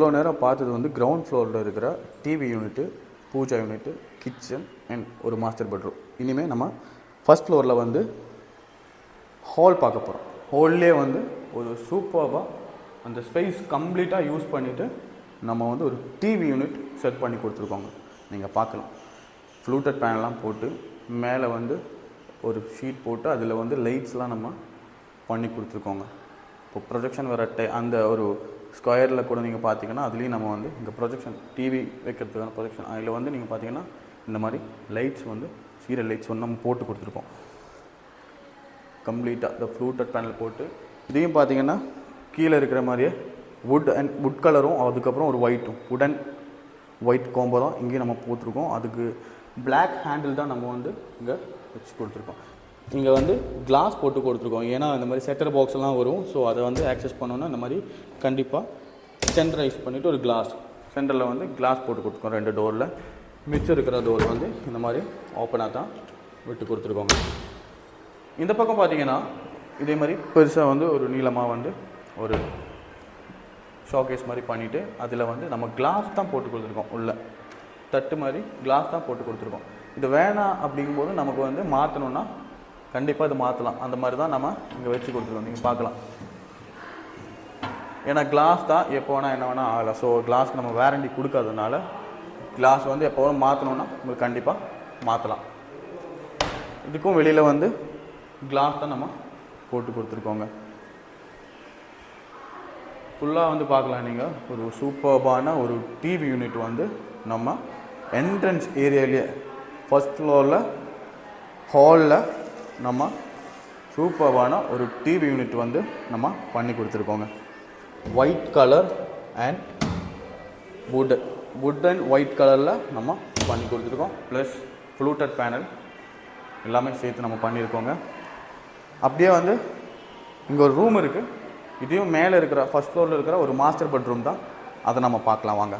இவ்வளோ நேரம் பார்த்தது வந்து கிரவுண்ட் ஃப்ளோரில் இருக்கிற TV unit, pooja unit, kitchen and ஒரு மாஸ்டர் பெட்ரூம். இனிமேல் நம்ம ஃபஸ்ட் ஃப்ளோரில் வந்து ஹால் பார்க்க போகிறோம். ஹால்லே வந்து ஒரு சூப்பராக அந்த ஸ்பேஸ் கம்ப்ளீட்டாக யூஸ் பண்ணிவிட்டு நம்ம வந்து ஒரு டிவி யூனிட் செட் பண்ணி கொடுத்துருக்கோங்க. நீங்கள் பார்க்கலாம், ஃப்ளூட்டட் பேனல்லாம் போட்டு மேலே வந்து ஒரு ஷீட் போட்டு அதில் வந்து லைட்ஸ்லாம் நம்ம பண்ணி கொடுத்துருக்கோங்க. இப்போ ப்ரொஜெக்ஷன் வர அந்த ஒரு ஸ்கொயரில் கூட நீங்கள் பார்த்தீங்கன்னா அதுலேயும் நம்ம வந்து இங்கே ப்ரொஜெக்ஷன் டிவி வைக்கிறதுக்கான ப்ரொஜெக்ஷன் அதில் வந்து நீங்கள் பார்த்தீங்கன்னா இந்த மாதிரி லைட்ஸ் வந்து சீரியல் லைட்ஸ் வந்து நம்ம போட்டு கொடுத்துருக்கோம். கம்ப்ளீட்டாக இந்த ஃப்ளூட்டட் பேனல் போட்டு இதையும் பார்த்தீங்கன்னா கீழே இருக்கிற மாதிரியே வுட் கலரும் அதுக்கப்புறம் ஒரு ஒயிட்டும் வுட் அண்ட் ஒயிட் காம்போ தான் இங்கேயும் நம்ம போட்டிருக்கோம். அதுக்கு பிளாக் ஹேண்டில் தான் நம்ம வந்து இங்கே வச்சு கொடுத்துருக்கோம். இங்கே வந்து கிளாஸ் போட்டு கொடுத்துருக்கோம். ஏன்னா இந்த மாதிரி செட்டர் பாக்ஸ்லாம் வரும். ஸோ அதை வந்து ஆக்சஸ் பண்ணோன்னா இந்த மாதிரி கண்டிப்பாக சென்டரைஸ் பண்ணிவிட்டு ஒரு கிளாஸ் சென்டரில் வந்து கிளாஸ் போட்டு கொடுத்துருக்கோம் 2 டோரில். மிச்சம் இருக்கிற டோர் வந்து இந்த மாதிரி ஓப்பனாக தான் விட்டு கொடுத்துருக்கோங்க. இந்த பக்கம் பார்த்தீங்கன்னா இதே மாதிரி பெருசாக வந்து ஒரு நீளமாக வந்து ஒரு ஷோகேஸ் மாதிரி பண்ணிவிட்டு அதில் வந்து நம்ம கிளாஸ் தான் போட்டு கொடுத்துருக்கோம். உள்ள தட்டு மாதிரி கிளாஸ் தான் போட்டு கொடுத்துருக்கோம். இது வேணாம் அப்படிங்கும்போது நமக்கு வந்து மாற்றணுன்னா கண்டிப்பாக இது மாற்றலாம். அந்த மாதிரி தான் நம்ம இங்கே வச்சு கொடுத்துருக்கோம். நீங்கள் பார்க்கலாம், ஏன்னா கிளாஸ் தான் எப்போ வேணால் என்ன வேணால் ஆகலை. ஸோ கிளாஸ்க்கு நம்ம வேரண்டி கொடுக்காததுனால கிளாஸ் வந்து எப்போ வேணும் மாற்றணுன்னா உங்களுக்கு கண்டிப்பாக மாற்றலாம். இதுக்கும் வெளியில் வந்து கிளாஸ் தான் நம்ம போட்டு கொடுத்துருக்கோங்க. ஃபுல்லாக வந்து பார்க்கலாம். நீங்கள் ஒரு சூப்பர்பான ஒரு டிவி யூனிட் வந்து நம்ம என்ட்ரன்ஸ் ஏரியாலேயே ஃபஸ்ட் ஃப்ளோரில் ஹாலில் நம்ம சூப்பர்பான ஒரு டிவி யூனிட் வந்து நம்ம பண்ணி கொடுத்துருக்கோங்க. White colour and wood and white கலரில் நம்ம பண்ணி கொடுத்துருக்கோம். ப்ளஸ் ஃப்ளூட்டட் பேனல் எல்லாமே சேர்த்து நம்ம பண்ணியிருக்கோங்க. அப்படியே வந்து இங்கே ஒரு ரூம் இருக்குது. இதையும் மேலே இருக்கிற ஃபஸ்ட் ஃப்ளோரில் இருக்கிற ஒரு மாஸ்டர் பெட்ரூம் தான். அதை நம்ம பார்க்கலாம் வாங்க.